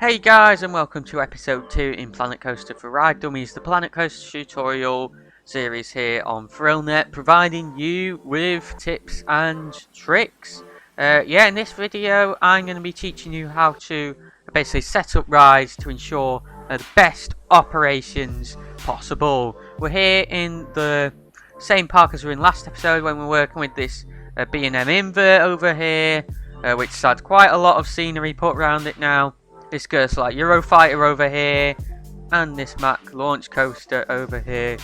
Hey guys, and welcome to episode 2 in Planet Coaster for Ride Dummies, the Planet Coaster tutorial series here on ThrillNet, providing you with tips and tricks. In this video I'm going to be teaching you how to basically set up rides to ensure the best operations possible. We're here in the same park as we were in last episode when we were working with this B&M invert over here, which has had quite a lot of scenery put around it now. This Girsler Eurofighter over here, and this Magmo Launch coaster over here,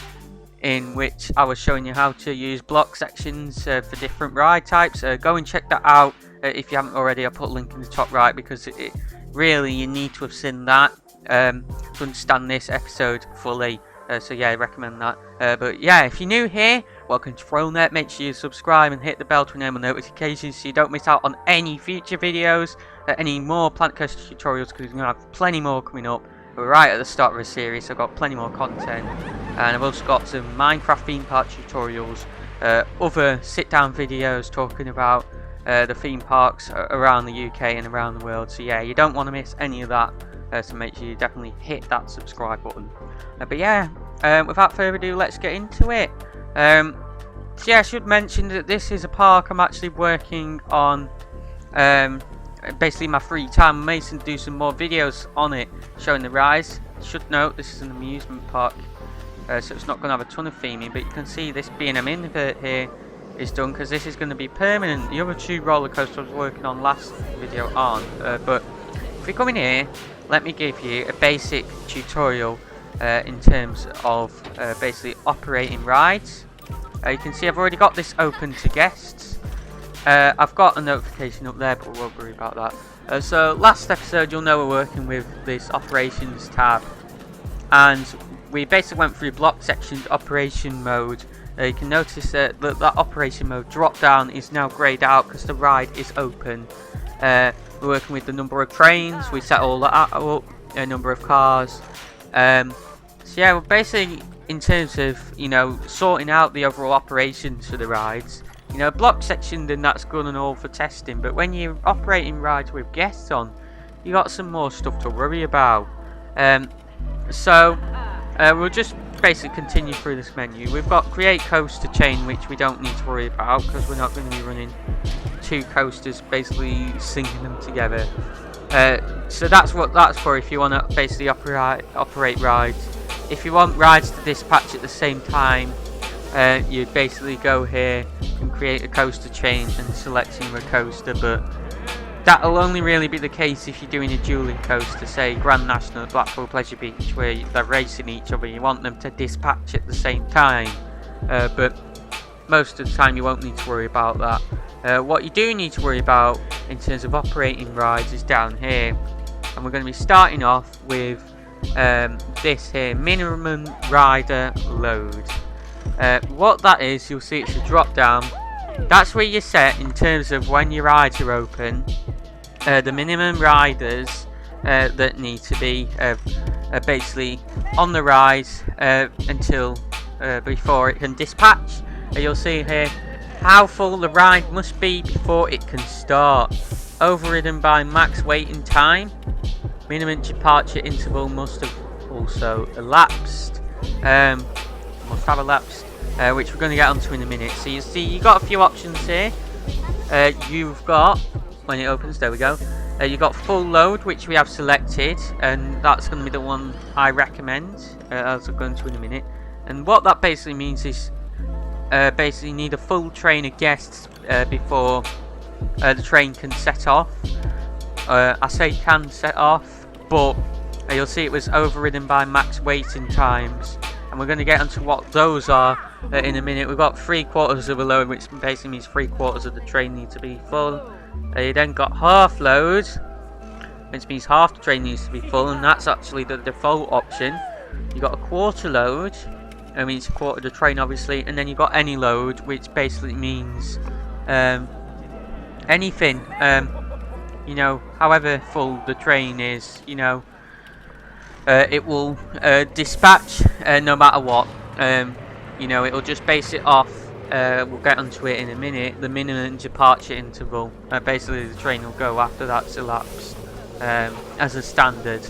in which I was showing you how to use block sections for different ride types. Go and check that out if you haven't already. I'll put a link in the top right, because it really, you need to have seen that to understand this episode fully. So yeah, I recommend that. But yeah, if you're new here, welcome to ThrillNet. Make sure you subscribe and hit the bell to enable notifications so you don't miss out on any future videos, any more Planet Coaster tutorials, because we're going to have plenty more coming up. We're right at the start of a series, so I've got plenty more content. And I've also got some Minecraft theme park tutorials, other sit-down videos talking about the theme parks around the UK and around the world. So yeah, you don't want to miss any of that. So make sure you definitely hit that subscribe button. But yeah, without further ado, let's get into it. So yeah, I should mention that this is a park I'm actually working on. Basically my free time. I'm going to do some more videos on it showing the rides. Should note this is an amusement park, so it's not going to have a ton of theming, but you can see this B&M invert here is done because this is going to be permanent. The other two roller coasters I was working on last video aren't, but if we come in here, let me give you a basic tutorial in terms of basically operating rides. You can see I've already got this open to guests. I've got a notification up there, but we won't worry about that. So last episode, you'll know we're working with this operations tab, and we basically went through block sections operation mode. You can notice that operation mode drop down is now greyed out because the ride is open. We're working with the number of trains, we set all that up, a number of cars. So yeah, we're basically, in terms of, sorting out the overall operations for the rides, block section, then that's good and all for testing, but when you're operating rides with guests on, you got some more stuff to worry about. We'll just basically continue through this menu. We've got create coaster chain, which we don't need to worry about because we're not going to be running two coasters, basically syncing them together. So that's what that's for, if you want to basically operate rides. If you want rides to dispatch at the same time, you basically go here and create a coaster chain and select a coaster, but that'll only really be the case if you're doing a dueling coaster, say Grand National at Blackpool Pleasure Beach, where they're racing each other. You want them to dispatch at the same time, but most of the time you won't need to worry about that. What you do need to worry about in terms of operating rides is down here, and we're going to be starting off with this here, minimum rider load. What that is, you'll see it's a drop down. That's where you set, in terms of when your rides are open, the minimum riders that need to be basically on the rides until before it can dispatch. You'll see here how full the ride must be before it can start. Overridden by max waiting time. Minimum departure interval must have also elapsed. Must have elapsed, which we're going to get onto in a minute. So you see, you've got a few options here. You've got, when it opens, there we go. You've got full load, which we have selected, and that's going to be the one I recommend, as I'll go into in a minute. And what that basically means is, basically you need a full train of guests before the train can set off. I say can set off, but you'll see it was overridden by max waiting times, and we're going to get onto what those are in a minute. We've got 3/4 of a load, which basically means 3/4 of the train need to be full. You then got half load, which means half the train needs to be full, and that's actually the default option. You got a quarter load, I mean it's a quarter of the train obviously, and then you got any load, which basically means anything, however full the train is, it will dispatch no matter what. It'll just base it off, we'll get onto it in a minute, the minimum departure interval. Basically the train will go after that's elapsed. as a standard,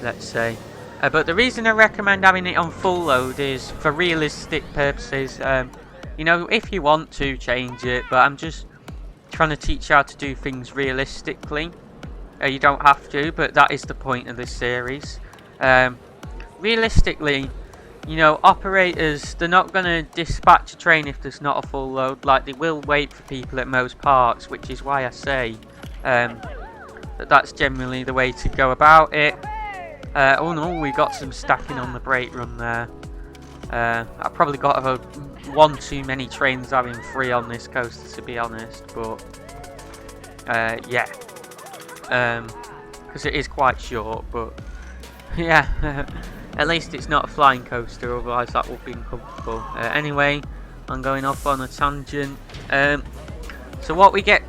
let's say. But the reason I recommend having it on full load is for realistic purposes. You know, if you want to change it, but I'm just trying to teach you how to do things realistically. You don't have to, but that is the point of this series. Realistically, you know, operators, they're not going to dispatch a train if there's not a full load. Like, they will wait for people at most parts, which is why I say that's generally the way to go about it. Oh no, we got some stacking on the brake run there. I probably got one too many trains having 3 on this coaster, to be honest, but yeah, because it is quite short, but yeah, at least it's not a flying coaster, otherwise that would be uncomfortable. Anyway, I'm going off on a tangent. So what we get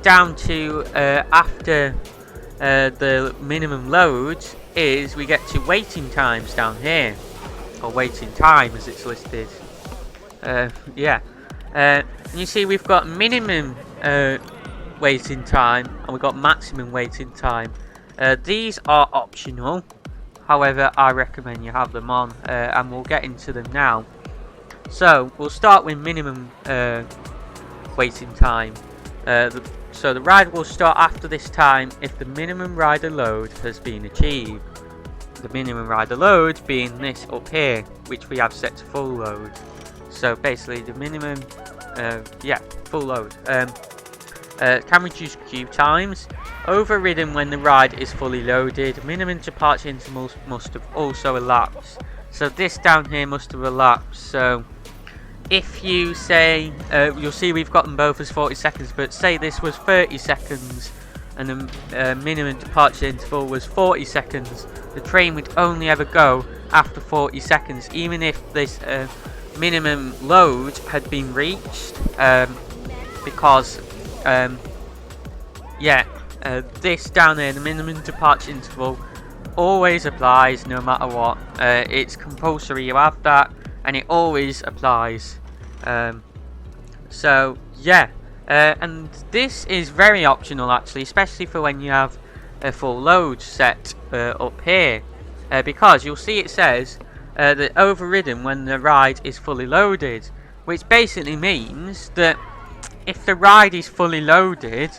down to after the minimum loads is we get to waiting times down here, or waiting time as it's listed. Yeah, and you see we've got minimum waiting time and we've got maximum waiting time. These are optional, however I recommend you have them on, and we'll get into them now. So we'll start with minimum waiting time. So the ride will start after this time if the minimum rider load has been achieved. The minimum rider load being this up here, which we have set to full load. So basically the minimum, yeah, full load. Can reduce queue times. Overridden when the ride is fully loaded. Minimum departure intervals must have also elapsed. So this down here must have elapsed. So if you say, you'll see we've got them both as 40 seconds, but say this was 30 seconds and the minimum departure interval was 40 seconds, the train would only ever go after 40 seconds, even if this minimum load had been reached, because, yeah, this down there, the minimum departure interval, always applies no matter what. It's compulsory, you have that, and it always applies. So yeah, and this is very optional actually, especially for when you have a full load set up here, because you'll see it says that overridden when the ride is fully loaded, which basically means that if the ride is fully loaded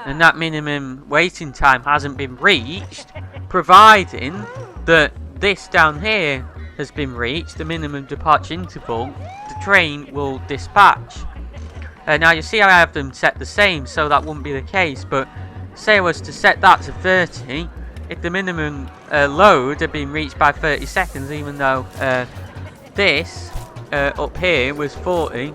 and that minimum waiting time hasn't been reached, providing that this down here has been reached, the minimum departure interval, the train will dispatch. Now you see I have them set the same, so that wouldn't be the case, but say I was to set that to 30, if the minimum load had been reached by 30 seconds, even though this up here was 40,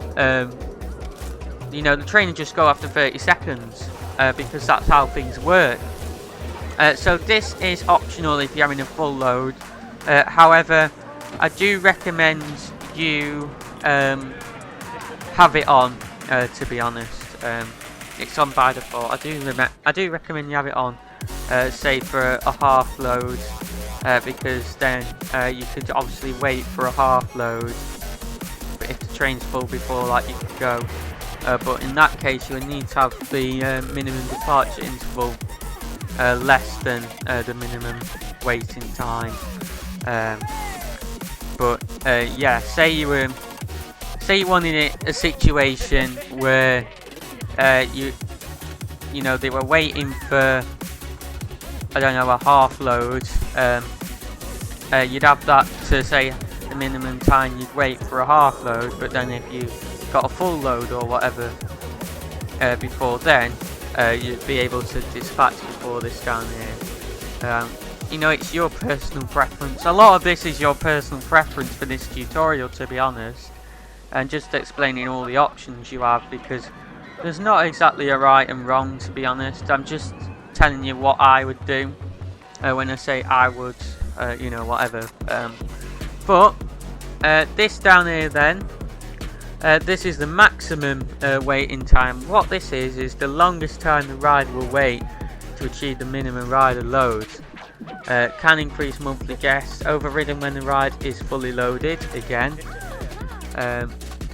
you know, the train would just go after 30 seconds, because that's how things work. So this is optional if you're having a full load. However, I do recommend you have it on, to be honest. It's on by default. I do recommend you have it on, say for a half load, because then you could obviously wait for a half load. But if the train's full before that, you could go. But in that case, you would need to have the minimum departure interval less than the minimum waiting time. But yeah, say you wanted a situation where you know they were waiting for, I don't know, a half load. You'd have that to say the minimum time you'd wait for a half load, but then if you got a full load or whatever before then, you'd be able to dispatch before this down here. You know, it's your personal preference. A lot of this is your personal preference for this tutorial, to be honest, and just explaining all the options you have, because there's not exactly a right and wrong, to be honest. I'm just telling you what I would do. When I say I would, you know, whatever. But this down here then, this is the maximum waiting time. What this is the longest time the ride will wait to achieve the minimum rider load. Can increase monthly guests. Overridden when the ride is fully loaded again.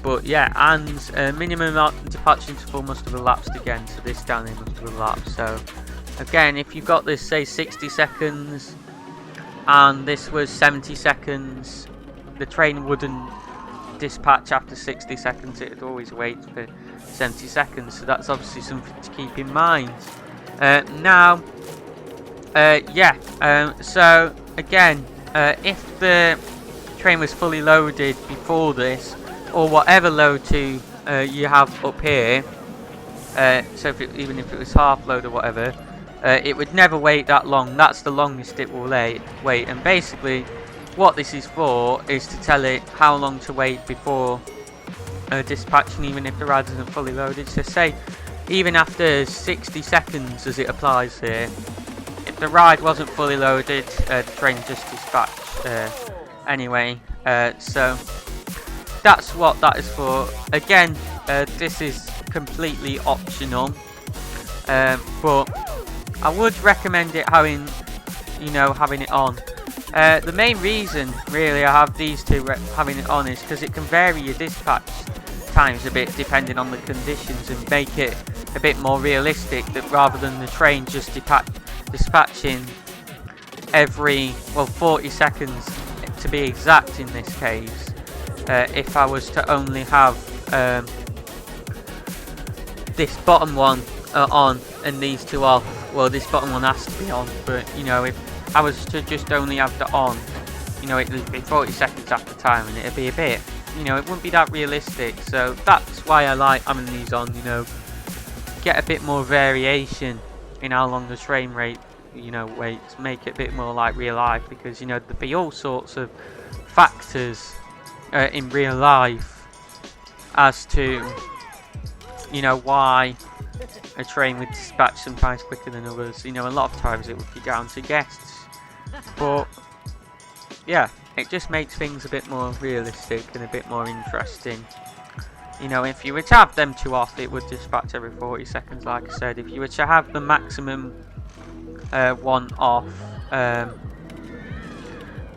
But yeah, and minimum departure interval must have elapsed again. So this down here must have elapsed. So again, if you've got this, say, 60 seconds and this was 70 seconds, the train wouldn't dispatch after 60 seconds. It would always wait for 70 seconds, so that's obviously something to keep in mind. So again, if the train was fully loaded before this, or whatever load 2 you have up here, so even if it was half load or whatever, it would never wait that long. That's the longest it will wait. And basically what this is for is to tell it how long to wait before dispatching, even if the ride isn't fully loaded. So say even after 60 seconds, as it applies here, if the ride wasn't fully loaded, the train just dispatched anyway. So that's what that is for. Again, this is completely optional, but I would recommend it having it on. The main reason really I have these two having it on is because it can vary your dispatch times a bit depending on the conditions and make it a bit more realistic, that rather than the train just dispatching every 40 seconds to be exact in this case. If I was to only have this bottom one on and these two off, well, this bottom one has to be on, but if I was to just only have the on, it would be 40 seconds after time, and it'd be a bit, it wouldn't be that realistic. So that's why I like having these on, get a bit more variation in how long the train waits, make it a bit more like real life, because there'd be all sorts of factors in real life as to why a train would dispatch sometimes quicker than others. A lot of times it would be down to guests, but yeah, it just makes things a bit more realistic and a bit more interesting. If you were to have them two off, it would dispatch every 40 seconds, like I said. If you were to have the maximum one off,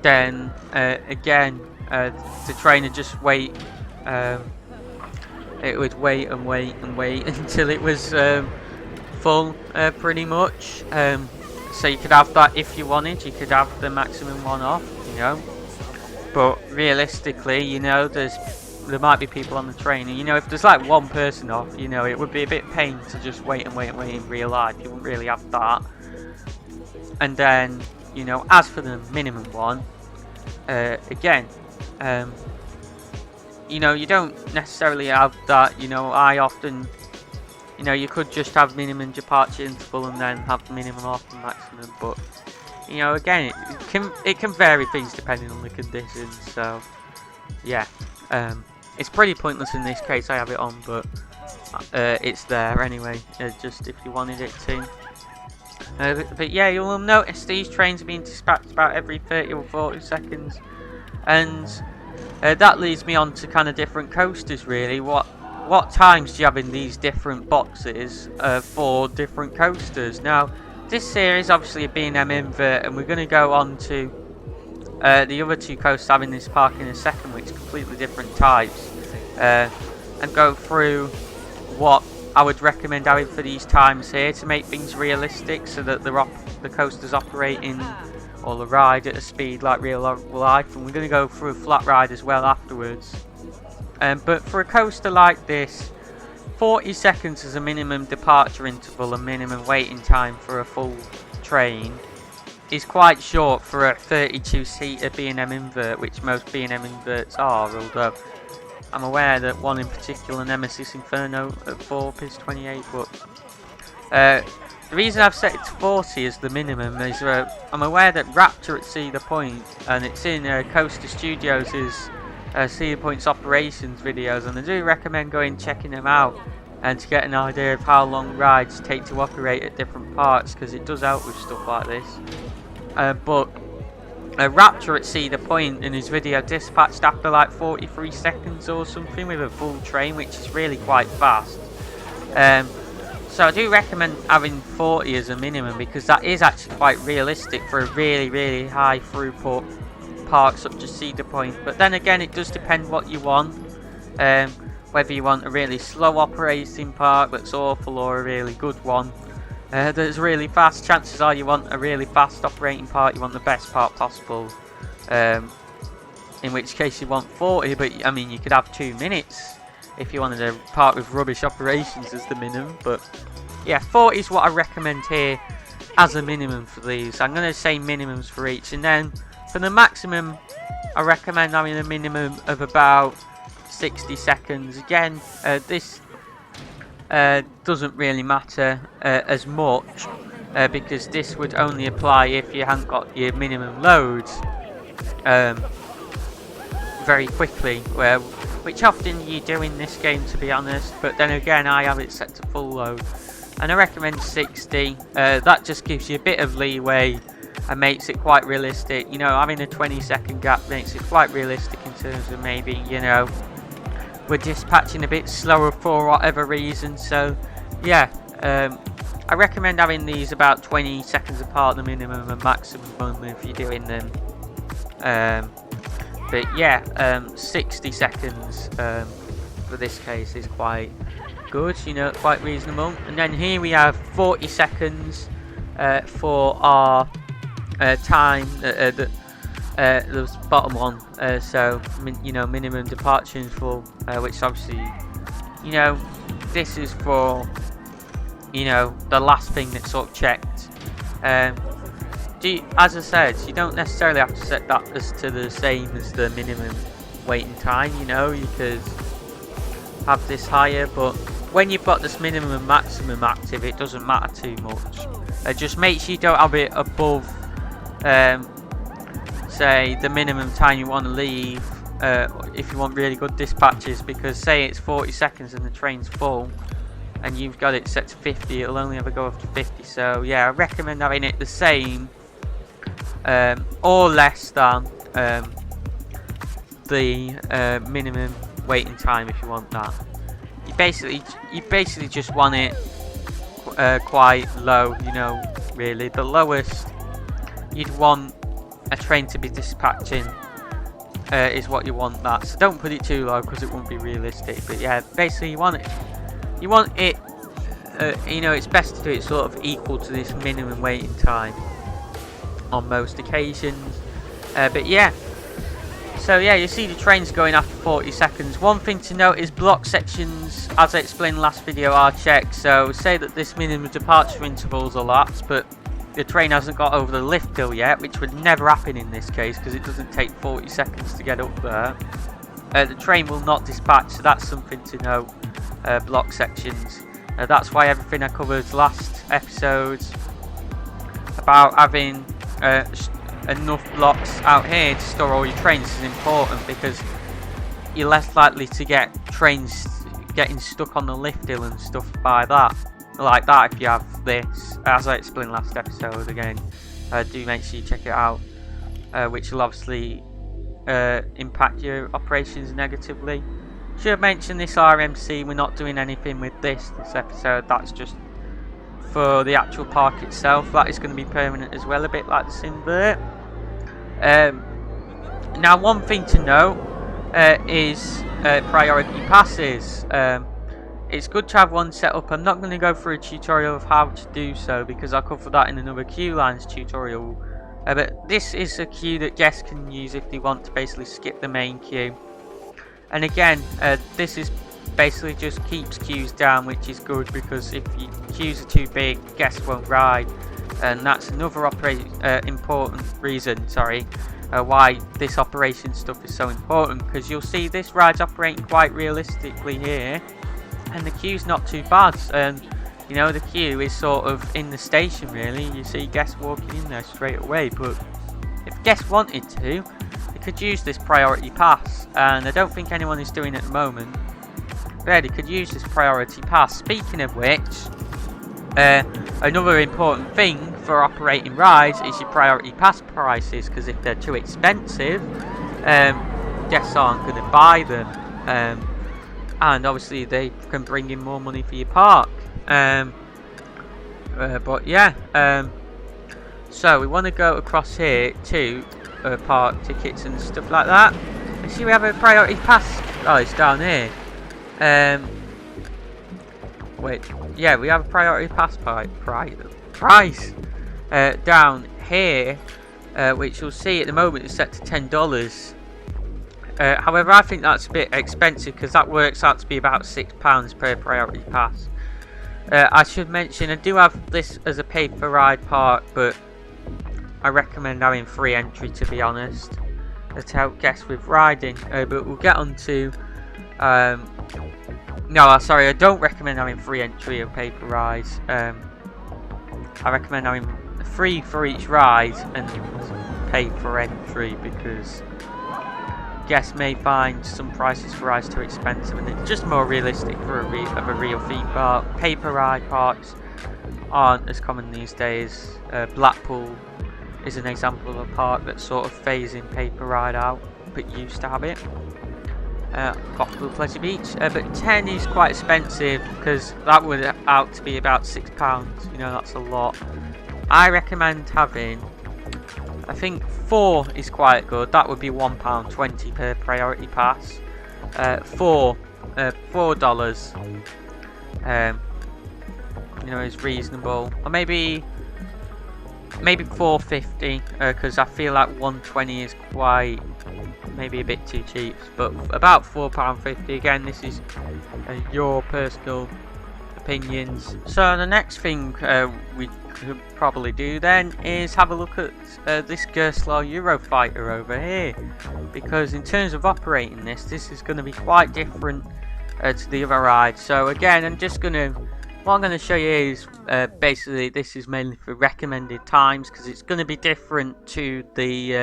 then again, the train would just wait. It would wait and wait and wait until it was full, pretty much. So you could have that if you wanted. You could have the maximum one off, But realistically, there might be people on the train, and if there's like one person off, it would be a bit pain to just wait and wait and wait in real life. You wouldn't really have that. And then, as for the minimum one, again, you don't necessarily have that. I often, you could just have minimum departure interval and then have the minimum off and maximum, but again, it can vary things depending on the conditions. So yeah, it's pretty pointless in this case. I have it on, but it's there anyway, just if you wanted it to. But yeah, you will notice these trains are being dispatched about every 30 or 40 seconds, and that leads me on to kind of different coasters really. What times do you have in these different boxes for different coasters? Now, this series obviously a B&M invert, and we're going to go on to the other two coasters having this park in a second, which are completely different types, and go through what I would recommend having for these times here to make things realistic, so that the coasters operate in, or the ride at a speed like real life. And we're going to go through a flat ride as well afterwards. But for a coaster like this, 40 seconds is a minimum departure interval and minimum waiting time for a full train is quite short for a 32-seater B&M invert, which most B&M inverts are, although I'm aware that one in particular, Nemesis Inferno at 4 is 28, but the reason I've set it to 40 as the minimum is I'm aware that Rapture at Cedar Point, and it's in Coaster Studios' Cedar Point's operations videos, and I do recommend going and checking them out and to get an idea of how long rides take to operate at different parks, because it does help with stuff like this. But Rapture at Cedar Point in his video dispatched after like 43 seconds or something with a full train, which is really quite fast. So I do recommend having 40 as a minimum, because that is actually quite realistic for a really high throughput park such as Cedar Point. But then again, it does depend what you want, whether you want a really slow operating park that's awful or a really good one. that's really fast. Chances are you want a really fast operating part, you want the best part possible. In which case you want 40, but I mean you could have 2 minutes if you wanted a part with rubbish operations as the minimum. But yeah, 40 is what I recommend here as a minimum for these. I'm going to say minimums for each, and then for the maximum I recommend having a minimum of about 60 seconds. Again, this doesn't really matter as much because this would only apply if you haven't got your minimum loads very quickly, which often you do in this game, to be honest. But then again, I have it set to full load, and I recommend 60. That just gives you a bit of leeway and makes it quite realistic. You know, having a 20-second gap makes it quite realistic in terms of maybe, you know, we're dispatching a bit slower for whatever reason. So yeah, I recommend having these about 20 seconds apart, the minimum and maximum if you're doing them. But yeah, 60 seconds for this case is quite good, you know, quite reasonable. And then here we have 40 seconds for our time, the bottom one. So, you know, minimum departure interval, which obviously, you know, this is for, you know, the last thing that's sort of checked. As I said, you don't necessarily have to set that as to the same as the minimum waiting time. You know, you could have this higher, but when you've got this minimum and maximum active, it doesn't matter too much. Just make sure you don't have it above, say, the minimum time you want to leave if you want really good dispatches, because say it's 40 seconds and the train's full and you've got it set to 50, it'll only ever go up to 50. So yeah, I recommend having it the same or less than the minimum waiting time if you want that. You basically just want it quite low, you know, really. The lowest you'd want a train to be dispatching is what you want that. So don't put it too low because it won't be realistic. But yeah, basically you want it, you know, it's best to do it sort of equal to this minimum waiting time on most occasions. But yeah, so yeah, you see the trains going after 40 seconds. One thing to note is block sections, as I explained in the last video, are checked. So say that this minimum departure interval is elapsed, but the train hasn't got over the lift hill yet, which would never happen in this case because it doesn't take 40 seconds to get up there. The train will not dispatch, so that's something to note. Block sections. That's why everything I covered last episodes about having enough blocks out here to store all your trains is important, because you're less likely to get trains getting stuck on the lift hill and stuff like that if you have this, as I explained last episode. Again, do make sure you check it out, which will obviously impact your operations negatively. Should mention this RMC, we're not doing anything with this episode, that's just for the actual park itself. That is going to be permanent as well, a bit like the Sinvert. Now one thing to note is priority passes. It's good to have one set up. I'm not going to go through a tutorial of how to do so because I'll cover that in another queue lines tutorial. But this is a queue that guests can use if they want to basically skip the main queue. And again, this is basically just keeps queues down, which is good, because if your queues are too big, guests won't ride. And that's another important reason, why this operation stuff is so important, because you'll see this ride's operating quite realistically here, and the queue's not too bad. You know, the queue is sort of in the station really. You see guests walking in there straight away, but if guests wanted to, they could use this priority pass, and I don't think anyone is doing it at the moment. But yeah, they could use this priority pass. Speaking of which, another important thing for operating rides is your priority pass prices, because if they're too expensive, guests aren't going to buy them, and obviously they can bring in more money for your park. But yeah, so we want to go across here to park tickets and stuff like that. And see, we have a priority pass. Oh, it's down here. wait, yeah, we have a priority pass price down here, which you'll see at the moment is set to $10. However, I think that's a bit expensive because that works out to be about £6 per priority pass. I should mention I do have this as a pay-per-ride park, but I recommend having free entry, to be honest, to help guests with riding. But we'll get on to no, sorry, I don't recommend having free entry or pay per rides. I recommend having free for each ride and pay for entry, because guests may find some prices for rides too expensive and it's just more realistic for a real theme park. Pay per ride parks aren't as common these days. Blackpool is an example of a park that's sort of phasing pay per ride out, but used to have it. Blackpool Pleasure Beach, but 10 is quite expensive because that would out to be about £6. You know, that's a lot. I recommend having, I think 4 is quite good. That would be £1.20 per priority pass. $4, you know, is reasonable. Or maybe £4.50, because I feel like £1.20 is quite, maybe a bit too cheap, but about £4.50. Again, this is your personal opinions. So the next thing we could probably do then is have a look at this Girsler Eurofighter over here, because in terms of operating this is going to be quite different to the other rides. So again, what I'm going to show you is basically this is mainly for recommended times, because it's going to be different to the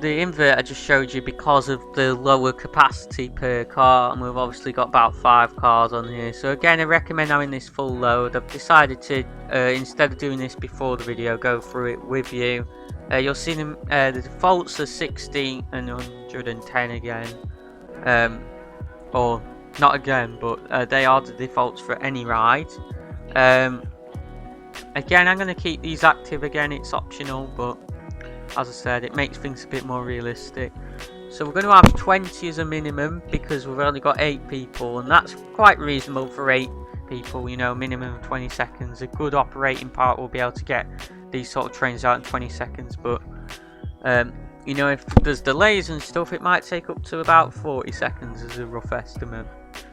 invert I just showed you because of the lower capacity per car, and we've obviously got about 5 cars on here. So again, I recommend having this full load. I've decided to instead of doing this before the video, go through it with you. You'll see them, the defaults are 60 and 110 again, or not again, but they are the defaults for any ride. Again, I'm going to keep these active. Again, it's optional, but as I said, it makes things a bit more realistic. So we're going to have 20 as a minimum because we've only got 8 people, and that's quite reasonable for 8 people. You know, minimum of 20 seconds. A good operating park will be able to get these sort of trains out in 20 seconds, but you know, if there's delays and stuff, it might take up to about 40 seconds as a rough estimate.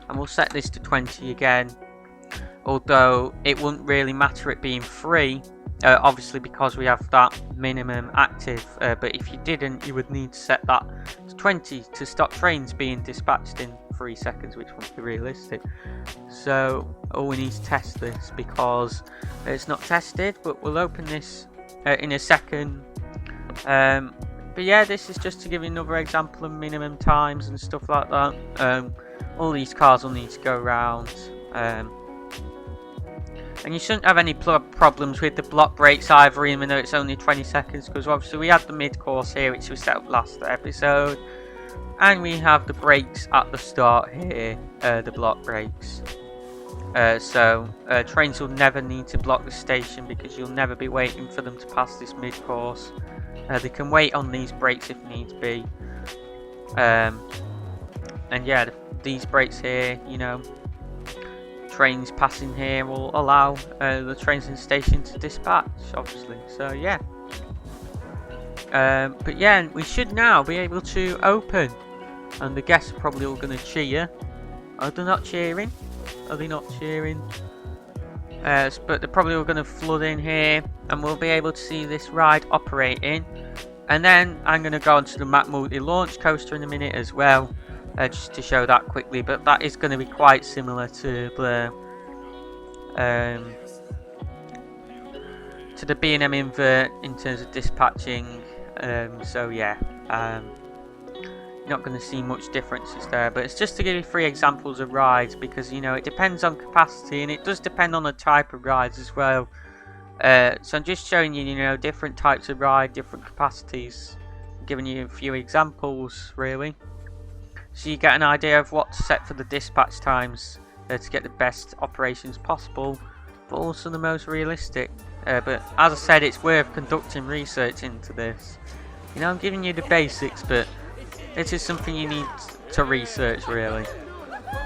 And we'll set this to 20 again, although it wouldn't really matter it being free, obviously, because we have that minimum active. But if you didn't, you would need to set that to 20 to stop trains being dispatched in 3 seconds, which won't be realistic. So we need to test this because it's not tested, but we'll open this in a second. But yeah, this is just to give you another example of minimum times and stuff like that. All these cars will need to go around, and you shouldn't have any problems with the block brakes either, even though it's only 20 seconds, because obviously we had the mid-course here, which was set up last episode, and we have the brakes at the start here, the block brakes. So trains will never need to block the station because you'll never be waiting for them to pass this mid-course. They can wait on these brakes if needs be. And yeah, these brakes here, you know, trains passing here will allow the trains in the station to dispatch, obviously. So yeah. But yeah, we should now be able to open. And the guests are probably all going to cheer. Are they not cheering? Are they not cheering? But they're probably all going to flood in here, and we'll be able to see this ride operating. And then I'm going to go on to the Magmo Launch coaster in a minute as well, just to show that quickly. But that is going to be quite similar to the B&M invert in terms of dispatching. So yeah, not going to see much differences there, but it's just to give you 3 examples of rides, because you know it depends on capacity and it does depend on the type of rides as well. So I'm just showing you, you know, different types of ride, different capacities, giving you a few examples really, so you get an idea of what to set for the dispatch times to get the best operations possible, but also the most realistic. But as I said, it's worth conducting research into this. You know, I'm giving you the basics, but it is something you need to research really.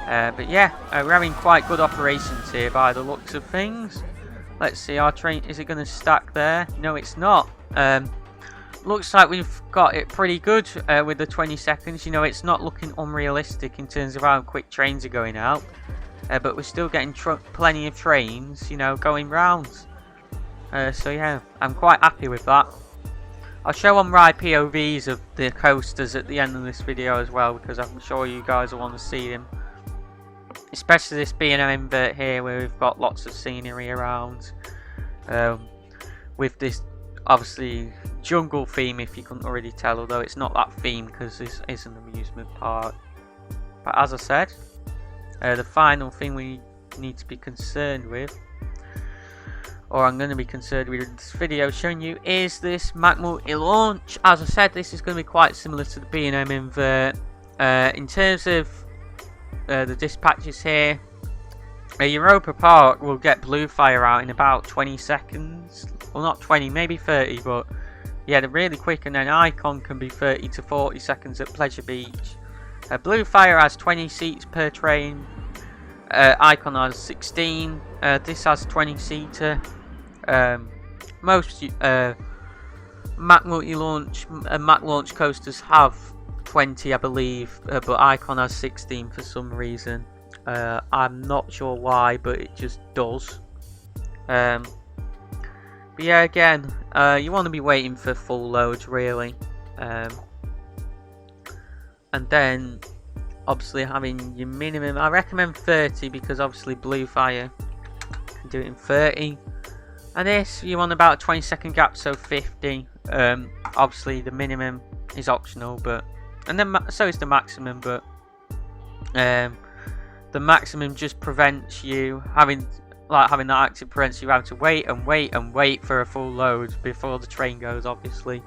But yeah, we're having quite good operations here by the looks of things. Let's see, our train, is it going to stack there? No, it's not. Looks like we've got it pretty good with the 20 seconds. You know, it's not looking unrealistic in terms of how quick trains are going out. But we're still getting plenty of trains, you know, going round. So yeah, I'm quite happy with that. I'll show on ride POVs of the coasters at the end of this video as well, because I'm sure you guys will want to see them. Especially this B&M invert here, where we've got lots of scenery around. With this, obviously, jungle theme, if you couldn't already tell, although it's not that theme because this is an amusement park. But as I said, the final thing we need to be concerned with, or I'm going to be concerned with in this video showing you, is this Magmo Launch. As I said, this is going to be quite similar to the B&M invert. In terms of the dispatches here, Europa Park will get Blue Fire out in about 20 seconds. Well, not 20, maybe 30, but yeah, they're really quick. And then Icon can be 30 to 40 seconds at Pleasure Beach. Blue Fire has 20 seats per train. Icon has 16. This has 20-seater. Most Magmo Launch and Mac Launch coasters have 20, I believe, but Icon has 16 for some reason. I'm not sure why, but it just does. But yeah, again, you want to be waiting for full loads, really. And then, obviously, having your minimum. I recommend 30 because, obviously, Blue Fire can do it in 30. And this, you want about a 20-second gap, so 50. Obviously, the minimum is optional, but and then so is the maximum, but the maximum just prevents you having that active, prevents you having to wait and wait and wait for a full load before the train goes, obviously.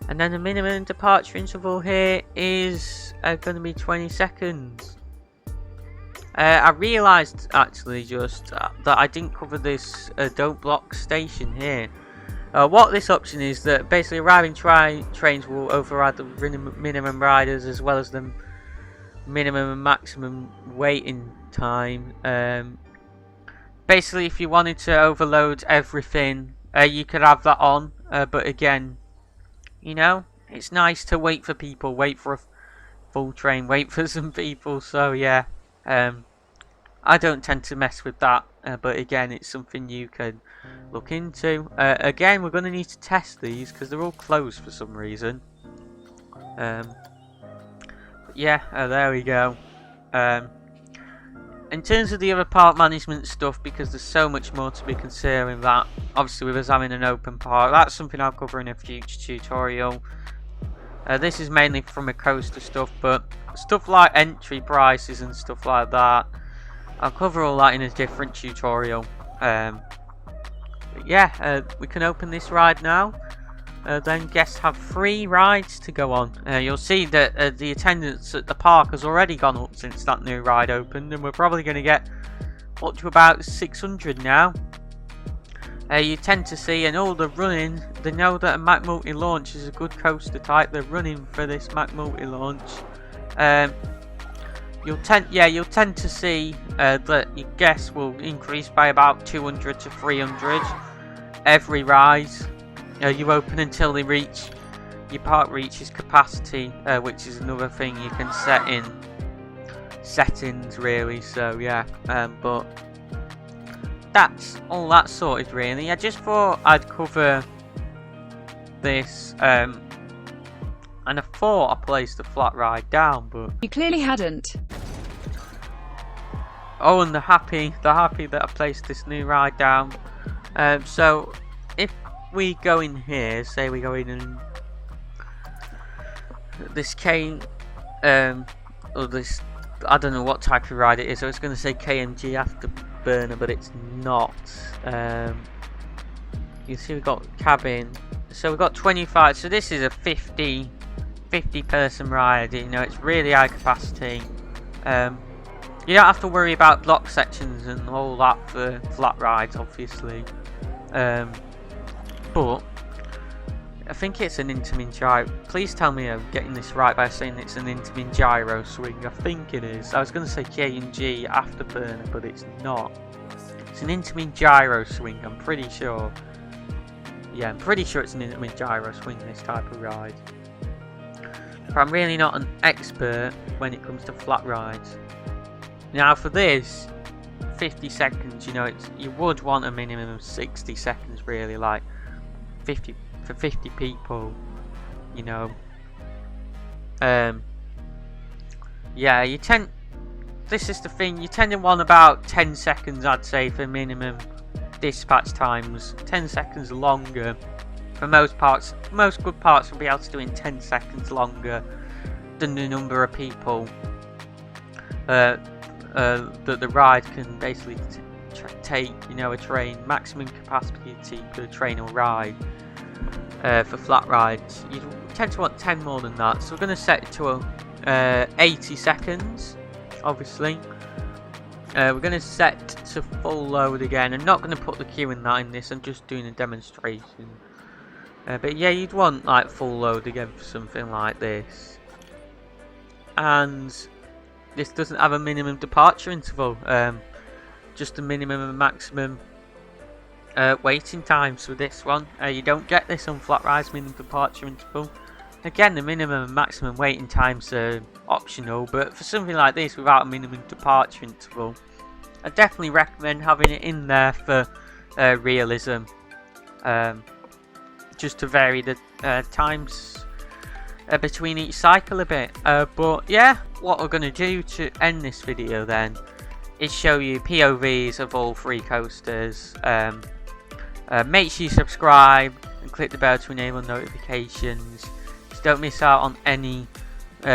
And then the minimum departure interval here is going to be 20 seconds. I realised actually just that I didn't cover this don't block station here. What this option is that basically arriving trains will override the minimum riders as well as the minimum and maximum waiting time. Basically, if you wanted to overload everything, you could have that on. But again, you know, it's nice to wait for people, wait for a full train, wait for some people. So yeah, I don't tend to mess with that. But again, it's something you can look into. Again, we're going to need to test these because they're all closed for some reason. Yeah, there we go. In terms of the other park management stuff, because there's so much more to be considering that, obviously with us having an open park, that's something I'll cover in a future tutorial. This is mainly from a coaster stuff, but stuff like entry prices and stuff like that, I'll cover all that in a different tutorial. But yeah, we can open this ride now. Then guests have 3 rides to go on. You'll see that the attendance at the park has already gone up since that new ride opened, and we're probably going to get up to about 600 now. You tend to see, and all the running, they know that a Magmo Launch is a good coaster type. They're running for this Magmo Launch. You'll tend to see that your guests will increase by about 200 to 300 every ride. You open until they reach, your park reaches capacity, which is another thing you can set in settings, really. So yeah, but that's all that sorted, really. I just thought I'd cover this, and I thought I placed the flat ride down, but you clearly hadn't. Oh, and they're happy that I placed this new ride down. So if we go in here, say we go in and this K, or this, I don't know what type of ride it is, so it's going to say KMG Afterburner, but it's not. You see we've got cabin, so we've got 25, so this is a 50 person ride, you know, it's really high capacity. You don't have to worry about block sections and all that for flat rides, obviously. But I think it's an intermin gyro. Please tell me I'm getting this right by saying it's an intermin gyro swing. I think it is. I was going to say J and G afterburner, but it's not. It's an intermin gyro swing, I'm pretty sure. Yeah, I'm pretty sure it's an intermin gyro swing, this type of ride. But I'm really not an expert when it comes to flat rides. Now for this, 50 seconds, you know, you would want a minimum of 60 seconds really, like 50 for 50 people, you know. Yeah, this is the thing, you tend to want about 10 seconds, I'd say, for minimum dispatch times. 10 seconds longer for most parts. Most good parts will be able to do in 10 seconds longer than the number of people that the ride can basically take, you know, a train. Maximum capacity per train or ride for flat rides. You tend to want 10 more than that, so we're going to set it to 80 seconds, obviously. We're going to set to full load again. I'm not going to put the queue in that in this, I'm just doing a demonstration. But yeah, you'd want like full load again for something like this. And this doesn't have a minimum departure interval, just a minimum and maximum waiting times for this one. You don't get this on flat rides minimum departure interval. Again, the minimum and maximum waiting times are optional, but for something like this without a minimum departure interval, I definitely recommend having it in there for realism, just to vary the times between each cycle a bit. But yeah, what we're going to do to end this video then is show you POVs of all 3 coasters. Make sure you subscribe and click the bell to enable notifications, so don't miss out on any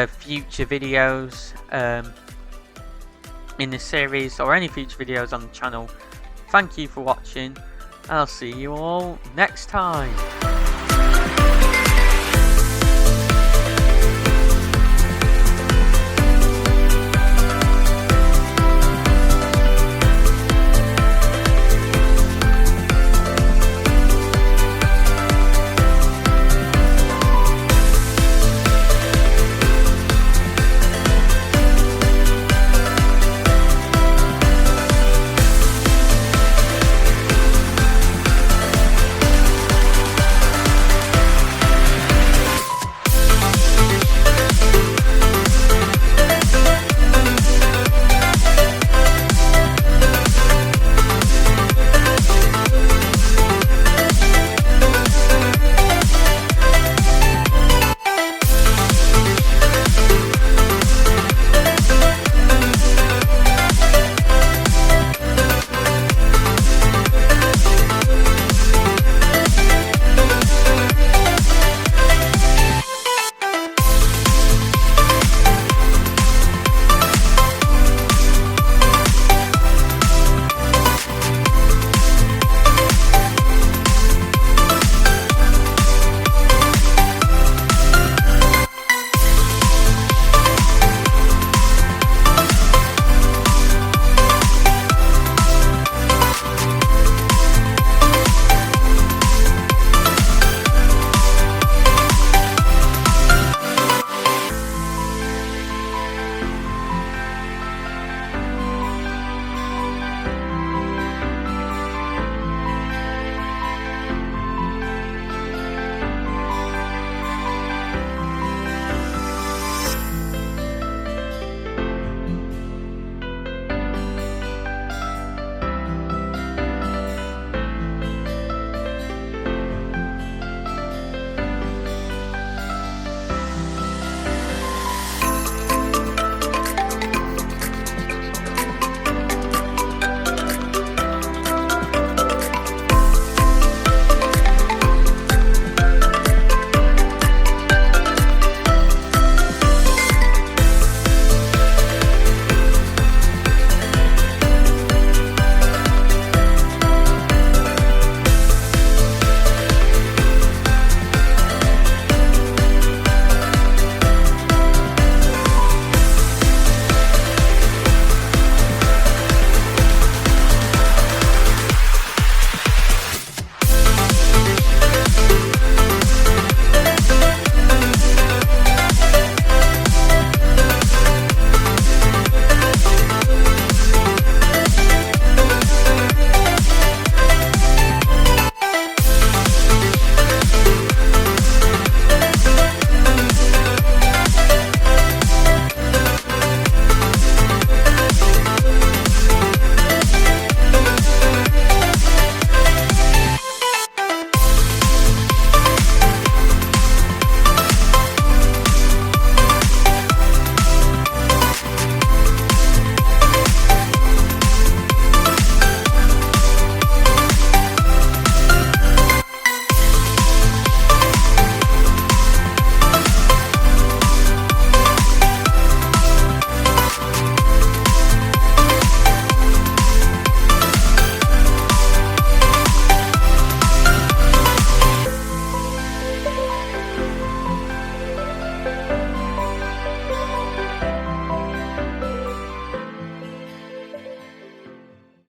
future videos in the series or any future videos on the channel. Thank you for watching, and I'll see you all next time.